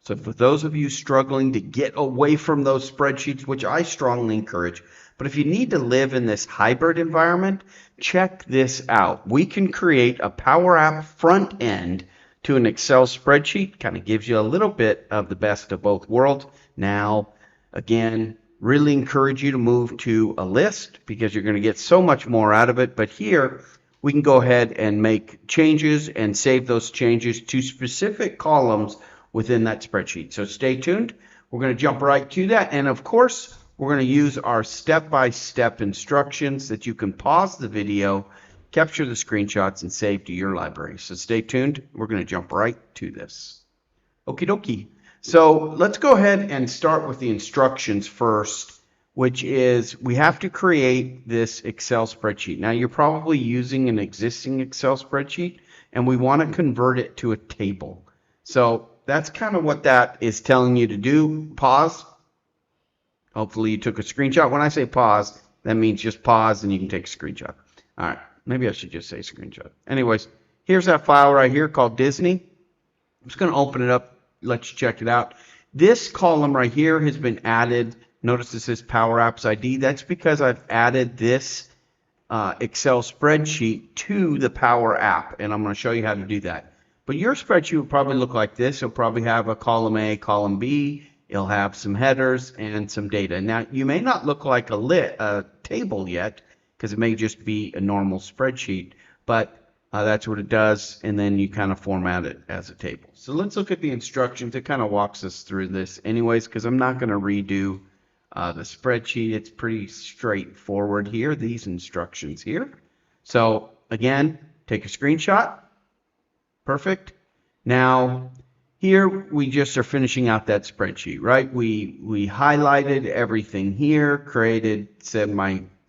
So for those of you struggling to get away from those spreadsheets, which I strongly encourage, but if you need to live in this hybrid environment, check this out. We can create a Power App front end to an Excel spreadsheet. Kind of gives you a little bit of the best of both worlds. Now, again, really encourage you to move to a list because you're going to get so much more out of it. But here, we can go ahead and make changes and save those changes to specific columns within that spreadsheet. So stay tuned. We're going to jump right to that. And of course, we're going to use our step-by-step instructions that you can pause the video, capture the screenshots, and save to your library. So stay tuned. We're going to jump right to this. Okie dokie. So let's go ahead and start with the instructions first, which is we have to create this Excel spreadsheet. Now you're probably using an existing Excel spreadsheet and we want to convert it to a table. So that's kind of what that is telling you to do. Pause. Hopefully you took a screenshot. When I say pause, that means just pause and you can take a screenshot. All right, maybe I should just say screenshot. Anyways, here's that file right here called Disney. I'm just going to open it up, let you check it out. This column right here has been added. Notice this says Power Apps ID. That's because I've added this Excel spreadsheet to the Power App, and I'm going to show you how to do that. But your spreadsheet will probably look like this. It'll probably have a column A, column B. It'll have some headers and some data. Now, you may not look like a table yet because it may just be a normal spreadsheet, but that's what it does, and then you kind of format it as a table. So let's look at the instructions. It kind of walks us through this anyways because I'm not going to redo the spreadsheet. It's pretty straightforward here, these instructions here. So again, take a screenshot. Perfect. Now, here we just are finishing out that spreadsheet, right? We highlighted everything here, created, said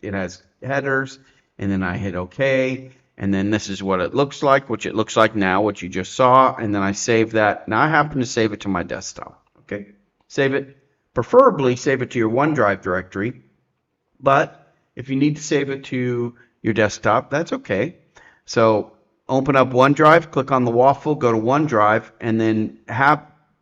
it has headers, and then I hit OK, and then this is what it looks like, which it looks like now, what you just saw, and then I save that. Now I happen to save it to my desktop, okay? Save it, preferably save it to your OneDrive directory, but if you need to save it to your desktop, that's okay. So open up OneDrive, click on the waffle, go to OneDrive, and then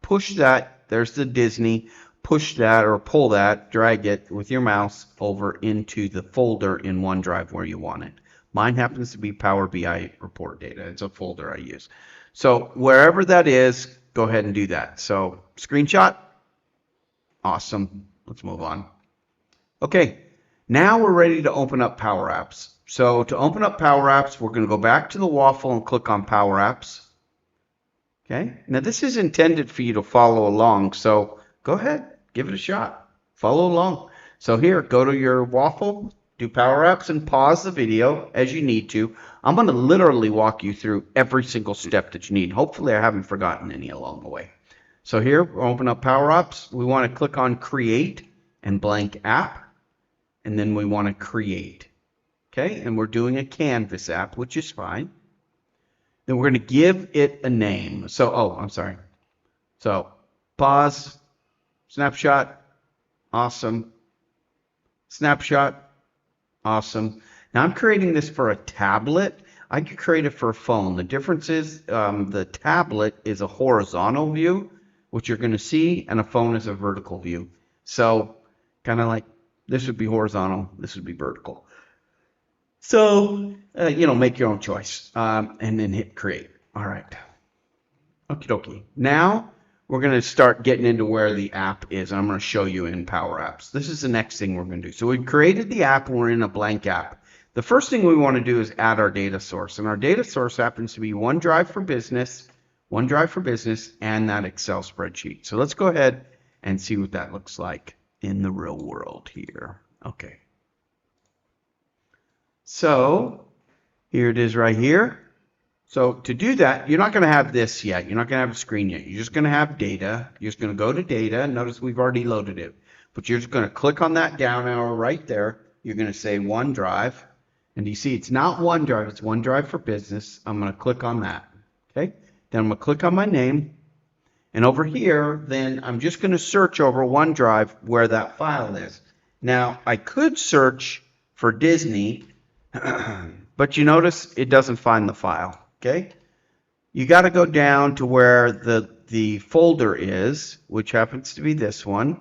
push that, there's the Disney, push that or pull that, drag it with your mouse over into the folder in OneDrive where you want it. Mine happens to be Power BI report data. It's a folder I use. So wherever that is, go ahead and do that. So screenshot. Awesome. Let's move on. Okay, now we're ready to open up Power Apps. So to open up Power Apps, we're going to go back to the waffle and click on Power Apps. Okay, now this is intended for you to follow along, so go ahead, give it a shot. Follow along. So here, go to your waffle, do Power Apps, and pause the video as you need to. I'm going to literally walk you through every single step that you need. Hopefully I haven't forgotten any along the way. So here, we'll open up Power Apps. We want to click on Create and blank app, and then we want to create. Okay, and we're doing a Canvas app, which is fine. Then we're going to give it a name. So, I'm sorry. So, pause, snapshot, awesome. Snapshot, awesome. Now I'm creating this for a tablet. I could create it for a phone. The difference is the tablet is a horizontal view, which you're going to see, and a phone is a vertical view. So, kind of like this would be horizontal, this would be vertical. So, make your own choice and then hit create. All right. Okie dokie. Now we're going to start getting into where the app is. I'm going to show you in Power Apps. This is the next thing we're going to do. So we've created the app and we're in a blank app. The first thing we want to do is add our data source. And our data source happens to be OneDrive for Business, and that Excel spreadsheet. So let's go ahead and see what that looks like in the real world here. Okay. So here it is right here. So to do that, you're not going to have this yet. You're not going to have a screen yet. You're just going to have data. You're just going to go to data. Notice we've already loaded it. But you're just going to click on that down arrow right there. You're going to say OneDrive. And you see it's not OneDrive. It's OneDrive for Business. I'm going to click on that. Okay. Then I'm going to click on my name. And over here, then I'm just going to search over OneDrive where that file is. Now, I could search for Disney, but you notice it doesn't find the file. Okay, you got to go down to where the the folder is, which happens to be this one.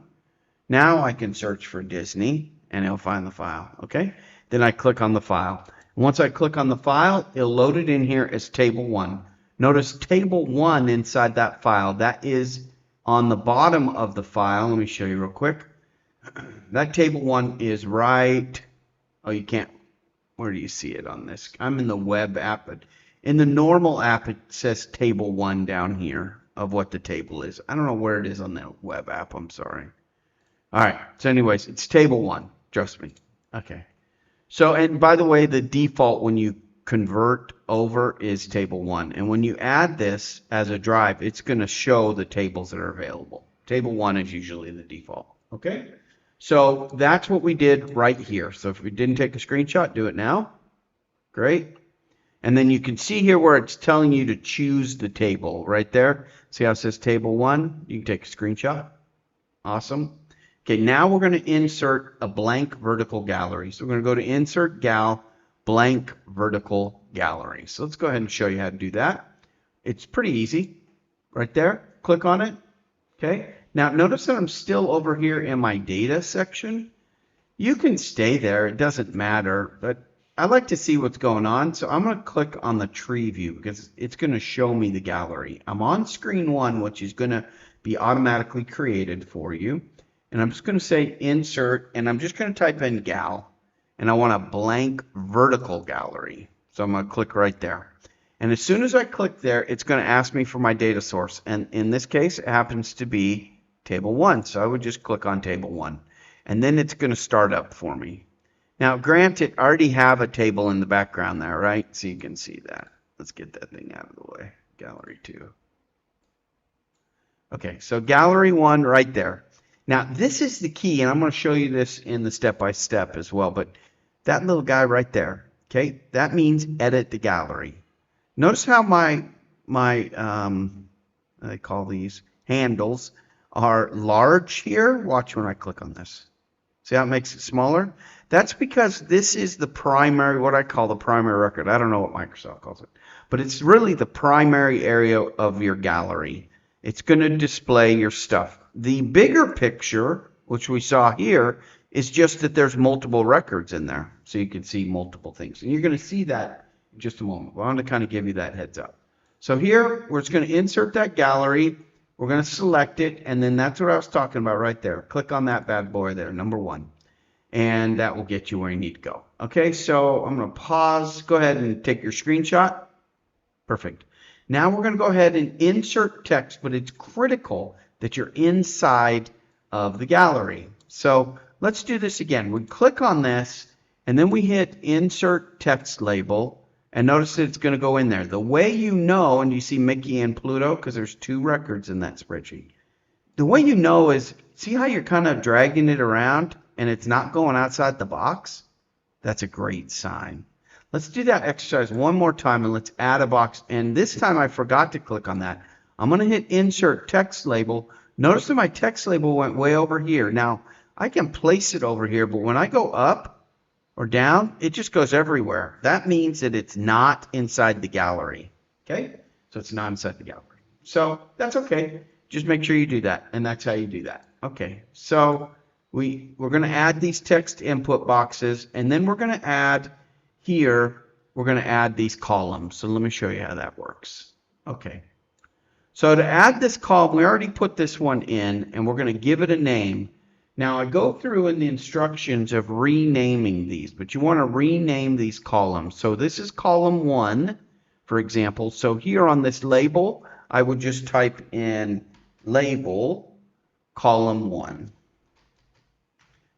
Now I can search for Disney and it'll find the file. Okay. Then I click on the file. Once I click on the file, it'll load it in here as table 1. Notice table 1 inside that file, that is on the bottom of the file. Let me show you real quick. That table 1 is right. Oh, you can't. Where do you see it on this? I'm in the web app. But in the normal app, it says table 1 down here of what the table is. I don't know where it is on the web app. I'm sorry. All right. So anyways, it's table 1. Trust me. Okay. So, and by the way, the default when you convert over is table 1. And when you add this as a drive, it's going to show the tables that are available. Table 1 is usually the default. Okay. So that's what we did right here. So if we didn't take a screenshot, do it now. Great. And then you can see here where it's telling you to choose the table right there. See how it says table 1? You can take a screenshot. Awesome. Okay, now we're going to insert a blank vertical gallery. So we're going to go to Insert Gal, Blank Vertical Gallery. So let's go ahead and show you how to do that. It's pretty easy. Right there. Click on it. Okay. Now notice that I'm still over here in my data section. You can stay there. It doesn't matter. But I like to see what's going on. So I'm going to click on the tree view because it's going to show me the gallery. I'm on screen 1, which is going to be automatically created for you. And I'm just going to say insert, and I'm just going to type in gal, and I want a blank vertical gallery. So I'm going to click right there. And as soon as I click there, it's going to ask me for my data source. And in this case, it happens to be table 1. So I would just click on table 1. And then it's going to start up for me. Now, granted, I already have a table in the background there, right? So you can see that. Let's get that thing out of the way. Gallery 2. Okay, so gallery 1 right there. Now, this is the key, and I'm going to show you this in the step-by-step as well, but that little guy right there, okay, that means edit the gallery. Notice how my I call these handles are large here. Watch when I click on this. See how it makes it smaller? That's because this is the primary, what I call the primary record. I don't know what Microsoft calls it, but it's really the primary area of your gallery. It's going to display your stuff. The bigger picture, which we saw here, is just that there's multiple records in there. So you can see multiple things. And you're going to see that in just a moment. Well, I want to kind of give you that heads up. So here, we're just going to insert that gallery. We're going to select it. And then that's what I was talking about right there. Click on that bad boy there, number 1. And that will get you where you need to go. Okay, so I'm going to pause. Go ahead and take your screenshot. Perfect. Now we're going to go ahead and insert text, but it's critical that you're inside of the gallery. So let's do this again. We click on this, and then we hit Insert Text Label, and notice that it's going to go in there. The way you know, and you see Mickey and Pluto, because there's 2 records in that spreadsheet. The way you know is, see how you're kind of dragging it around, and it's not going outside the box? That's a great sign. Let's do that exercise one more time, and let's add a box. And this time I forgot to click on that. I'm going to hit Insert Text Label. Notice that my text label went way over here. Now, I can place it over here, but when I go up or down, it just goes everywhere. That means that it's not inside the gallery. Okay? So it's not inside the gallery. So that's okay. Just make sure you do that, and that's how you do that. Okay, so we're going to add these text input boxes, and then we're going to add here, we're going to add these columns. So let me show you how that works. Okay. So to add this column, we already put this one in, and we're going to give it a name. Now, I go through in the instructions of renaming these, but you want to rename these columns. So this is column 1, for example. So here on this label, I would just type in label column 1.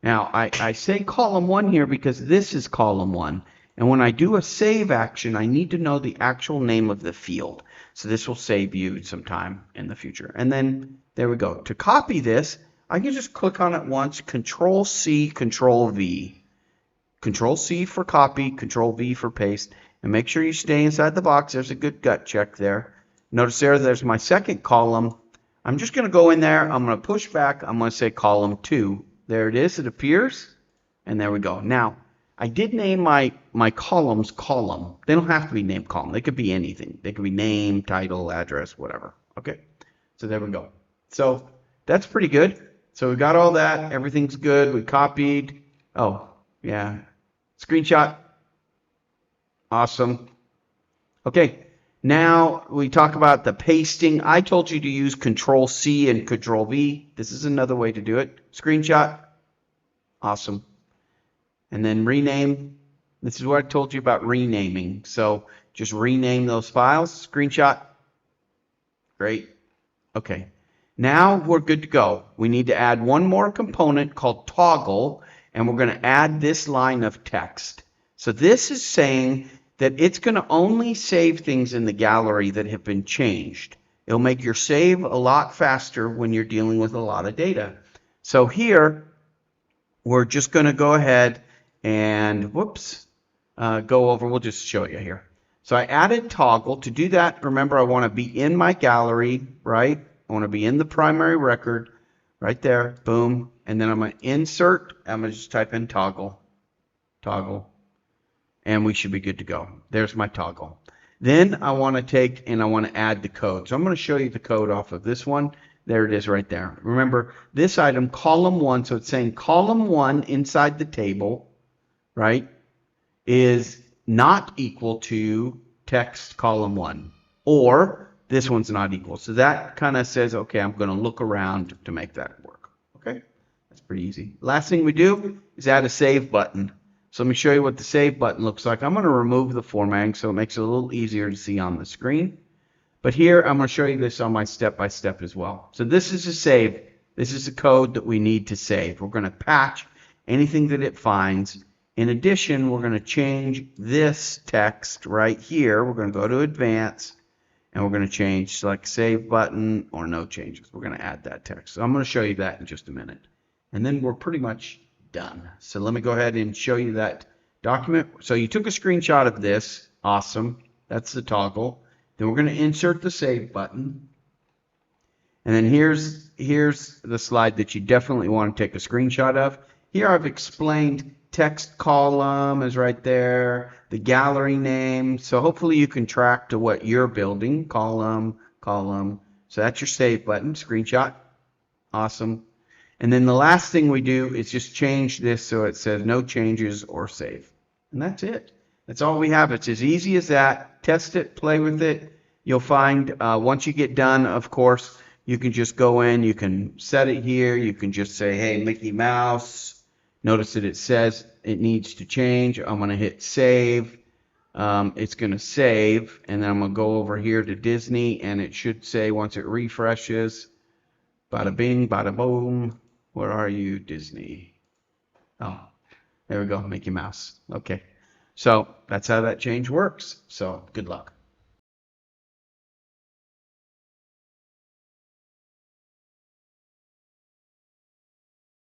Now, I say column 1 here because this is column 1. And when I do a save action, I need to know the actual name of the field. So this will save you some time in the future. And then there we go. To copy this, I can just click on it once, Control C, Control V. Control C for copy, Control V for paste. And make sure you stay inside the box. There's a good gut check there. Notice there's my second column. I'm just going to go in there. I'm going to push back. I'm going to say column 2. There it is. It appears. And there we go. Now, I did name my columns column. They don't have to be named column. They could be anything. They could be name, title, address, whatever. Okay. So there we go. So that's pretty good. So we got all that. Everything's good. We copied. Oh, yeah. Screenshot. Awesome. Okay. Now we talk about the pasting. I told you to use Control C and Control V. This is another way to do it. Screenshot. Awesome. And then rename. This is what I told you about renaming. So just rename those files. Screenshot. Great. Okay. Now we're good to go. We need to add one more component called toggle, and we're going to add this line of text. So this is saying that it's going to only save things in the gallery that have been changed. It'll make your save a lot faster when you're dealing with a lot of data. So here, we're just going to go ahead and, go over. We'll just show you here. So I added toggle. To do that, remember, I want to be in my gallery, right? I want to be in the primary record, right there, boom. And then I'm going to insert. I'm going to just type in toggle, and we should be good to go. There's my toggle. Then I want to take and I want to add the code. So I'm going to show you the code off of this one. There it is right there. Remember, this item, column 1, so it's saying column 1 inside the table, right, is not equal to text column 1, or this one's not equal. So that kind of says, okay, I'm going to look around to make that work. Okay, that's pretty easy. Last thing we do is add a save button. So let me show you what the save button looks like. I'm going to remove the formatting so it makes it a little easier to see on the screen. But here I'm going to show you this on my step-by-step as well. So this is a save. This is the code that we need to save. We're going to patch anything that it finds. In addition, we're going to change this text right here. We're going to go to Advanced, and we're going to change Select Save Button or No Changes. We're going to add that text. So I'm going to show you that in just a minute. And then we're pretty much done. So let me go ahead and show you that document. So you took a screenshot of this. Awesome. That's the toggle. Then we're going to insert the Save button. And then here's the slide that you definitely want to take a screenshot of. Here I've explained text column is right there, the gallery name. So hopefully you can track to what you're building, column. So that's your Save button, screenshot. Awesome. And then the last thing we do is just change this so it says no changes or save. And that's it. That's all we have. It's as easy as that. Test it, play with it. You'll find once you get done, of course, you can just go in, you can set it here, you can just say, hey, Mickey Mouse. Notice that it says it needs to change. I'm going to hit save. It's going to save, and then I'm going to go over here to Disney, and it should say once it refreshes, bada bing, bada boom. Where are you, Disney? Oh, there we go, Mickey Mouse. Okay. So that's how that change works. So good luck.